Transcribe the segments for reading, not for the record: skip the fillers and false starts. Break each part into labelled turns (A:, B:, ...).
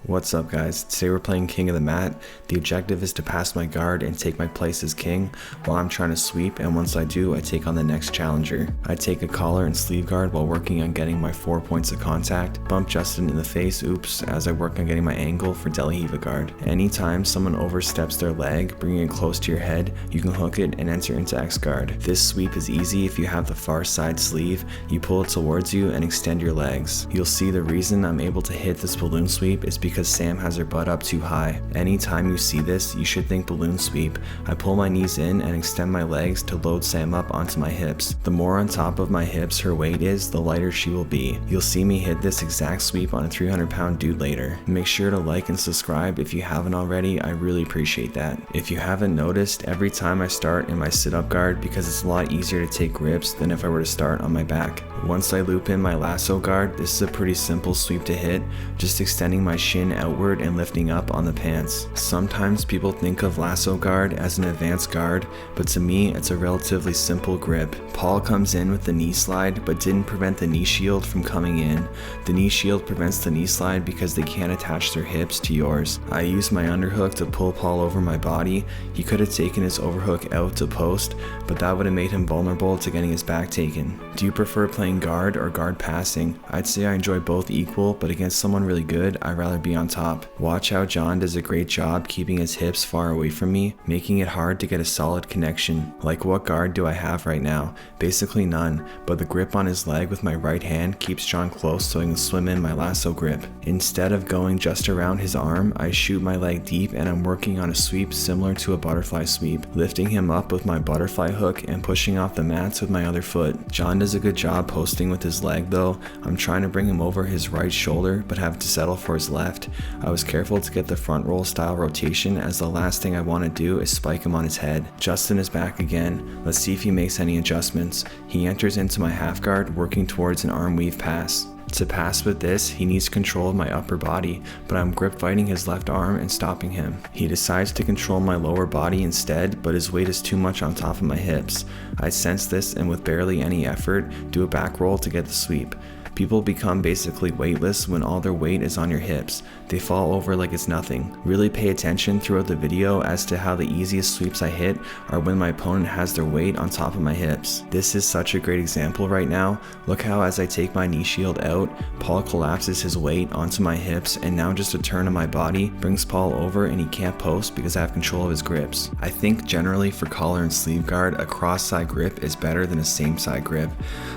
A: What's up guys, today we're playing King of the Mat. The objective is to pass my guard and take my place as king while I'm trying to sweep, and once I do, I take on the next challenger. I take a collar and sleeve guard while working on getting my 4 points of contact, bump Justin in the face, as I work on getting my angle for De La Riva guard. Anytime someone oversteps their leg, bringing it close to your head, you can hook it and enter into X guard. This sweep is easy if you have the far side sleeve, you pull it towards you and extend your legs. You'll see the reason I'm able to hit this balloon sweep is because Sam has her butt up too high. Anytime you see this, you should think balloon sweep. I pull my knees in and extend my legs to load Sam up onto my hips. The more on top of my hips her weight is, the lighter she will be. You'll see me hit this exact sweep on a 300-pound dude later. Make sure to like and subscribe if you haven't already, I really appreciate that. If you haven't noticed, every time I start in my sit-up guard because it's a lot easier to take grips than if I were to start on my back. Once I loop in my lasso guard, this is a pretty simple sweep to hit, just extending my shin outward and lifting up on the pants. Sometimes people think of lasso guard as an advanced guard, but to me it's a relatively simple grip. Paul comes in with the knee slide but didn't prevent the knee shield from coming in. The knee shield prevents the knee slide because they can't attach their hips to yours. I use my underhook to pull Paul over my body. He could have taken his overhook out to post, but that would have made him vulnerable to getting his back taken. Do you prefer playing guard or guard passing? I'd say I enjoy both equal, but against someone really good, I'd rather be on top. Watch how John does a great job keeping his hips far away from me, making it hard to get a solid connection. Like, what guard do I have right now? Basically none, but the grip on his leg with my right hand keeps John close so I can swim in my lasso grip. Instead of going just around his arm, I shoot my leg deep and I'm working on a sweep similar to a butterfly sweep, lifting him up with my butterfly hook and pushing off the mats with my other foot. John does a good job posting with his leg though. I'm trying to bring him over his right shoulder but have to settle for his left. I was careful to get the front roll style rotation as the last thing I want to do is spike him on his head. Justin is back again. Let's see if he makes any adjustments. He enters into my half guard working towards an arm weave pass. To pass with this, he needs control of my upper body, but I'm grip fighting his left arm and stopping him. He decides to control my lower body instead, but his weight is too much on top of my hips. I sense this and with barely any effort, do a back roll to get the sweep. People become basically weightless when all their weight is on your hips. They fall over like it's nothing. Really pay attention throughout the video as to how the easiest sweeps I hit are when my opponent has their weight on top of my hips. This is such a great example right now. Look how as I take my knee shield out, Paul collapses his weight onto my hips, and now just a turn of my body brings Paul over and he can't post because I have control of his grips. I think generally for collar and sleeve guard, a cross side grip is better than a same side grip.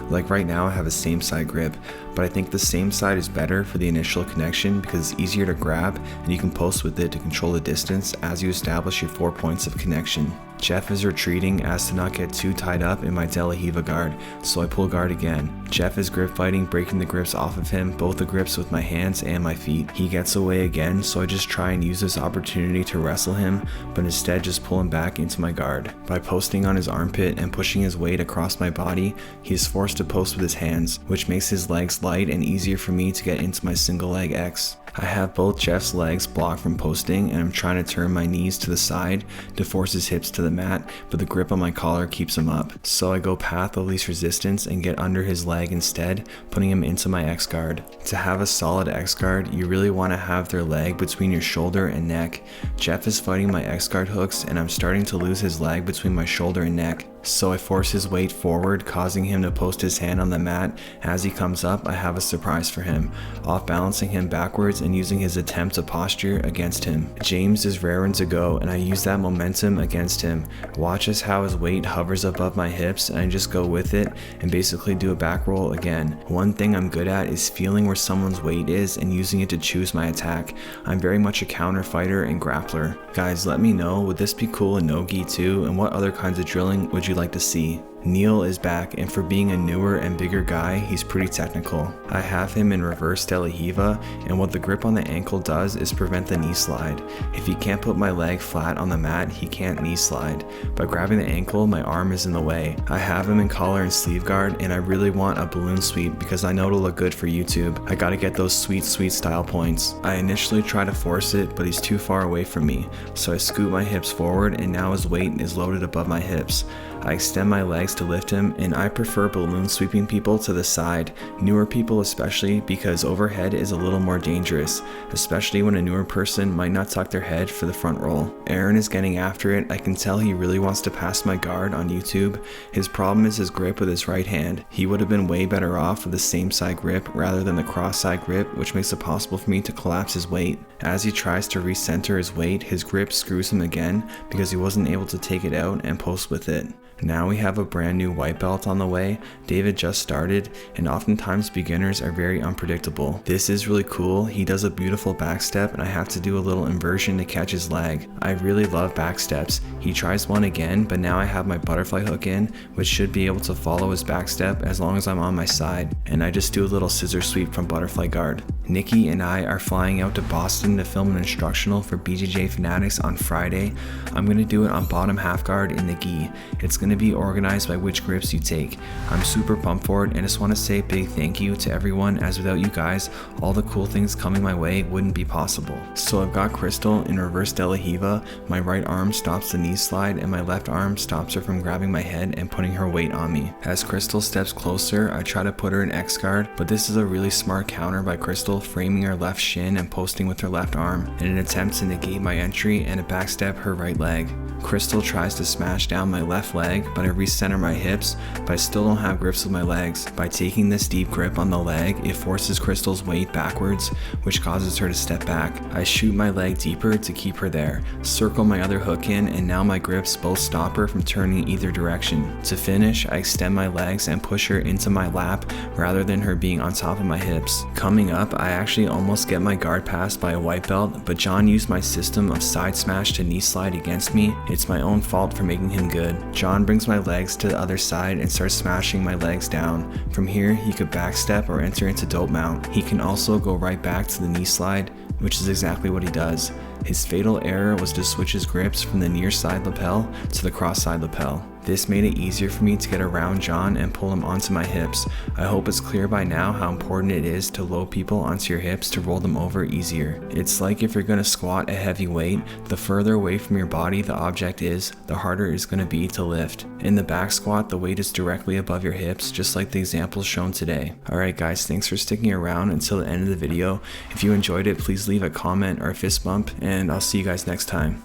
A: Like right now I have a same side grip, but I think the same side is better for the initial connection because it's easier to grab and you can post with it to control the distance as you establish your 4 points of connection. Jeff is retreating as to not get too tied up in my De La Riva guard, so I pull guard again. Jeff is grip fighting, breaking the grips off of him, both the grips with my hands and my feet. He gets away again, so I just try and use this opportunity to wrestle him, but instead just pull him back into my guard. By posting on his armpit and pushing his weight across my body, he is forced to post with his hands, which makes his legs light and easier for me to get into my single leg X. I have both Jeff's legs blocked from posting and I'm trying to turn my knees to the side to force his hips to the mat, but the grip on my collar keeps him up. So I go path of least resistance and get under his leg instead, putting him into my X guard. To have a solid X guard, you really want to have their leg between your shoulder and neck. Jeff is fighting my X guard hooks and I'm starting to lose his leg between my shoulder and neck. So I force his weight forward, causing him to post his hand on the mat. As he comes up, I have a surprise for him, off balancing him backwards and using his attempt to posture against him. James is raring to go and I use that momentum against him. Watch as how his weight hovers above my hips and I just go with it and basically do a back roll again. One thing I'm good at is feeling where someone's weight is and using it to choose my attack. I'm very much a counter fighter and grappler. Guys, let me know, would this be cool in no-gi too, and what other kinds of drilling would you like to see? Neil is back, and for being a newer and bigger guy, he's pretty technical. I have him in reverse De La Riva, and what the grip on the ankle does is prevent the knee slide. If he can't put my leg flat on the mat, he can't knee slide. By grabbing the ankle, my arm is in the way. I have him in collar and sleeve guard, and I really want a balloon sweep because I know it'll look good for YouTube. I gotta get those sweet style points. I initially try to force it, but he's too far away from me, so I scoot my hips forward and now his weight is loaded above my hips. I extend my legs likes to lift him, and I prefer balloon sweeping people to the side, newer people especially, because overhead is a little more dangerous, especially when a newer person might not tuck their head for the front roll. Aaron is getting after it. I can tell he really wants to pass my guard on YouTube. His problem is his grip with his right hand. He would have been way better off with the same side grip rather than the cross side grip, which makes it possible for me to collapse his weight. As he tries to recenter his weight, his grip screws him again because he wasn't able to take it out and post with it. Now we have a brand new white belt on the way. David just started, and oftentimes beginners are very unpredictable. This is really cool. He does a beautiful back step, and I have to do a little inversion to catch his leg. I really love back steps. He tries one again, but now I have my butterfly hook in, which should be able to follow his back step as long as I'm on my side. And I just do a little scissor sweep from butterfly guard. Nikki and I are flying out to Boston to film an instructional for BJJ Fanatics on Friday. I'm going to do it on bottom half guard in the gi. It's going to be organized by which grips you take. I'm super pumped for it, and just want to say a big thank you to everyone, as without you guys, all the cool things coming my way wouldn't be possible. So I've got Crystal in reverse De La Riva. My right arm stops the knee slide, and my left arm stops her from grabbing my head and putting her weight on me. As Crystal steps closer, I try to put her in X guard, but this is a really smart counter by Crystal, framing her left shin and posting with her left arm in an attempt to negate my entry and a backstep her right leg. Crystal tries to smash down my left leg, but I recenter my hips, but I still don't have grips with my legs. By taking this deep grip on the leg, it forces Crystal's weight backwards, which causes her to step back. I shoot my leg deeper to keep her there, circle my other hook in, and now my grips both stop her from turning either direction. To finish, I extend my legs and push her into my lap rather than her being on top of my hips. Coming up, I actually almost get my guard passed by a white belt, but John used my system of side smash to knee slide against me. It's my own fault for making him good. John brings my legs to the other side and starts smashing my legs down. From here, he could backstep or enter into dope mount. He can also go right back to the knee slide, which is exactly what he does. His fatal error was to switch his grips from the near side lapel to the cross side lapel. This made it easier for me to get around John and pull him onto my hips. I hope it's clear by now how important it is to load people onto your hips to roll them over easier. It's like if you're going to squat a heavy weight, the further away from your body the object is, the harder it's going to be to lift. In the back squat, the weight is directly above your hips, just like the examples shown today. Alright guys, thanks for sticking around until the end of the video. If you enjoyed it, please leave a comment or a fist bump, and I'll see you guys next time.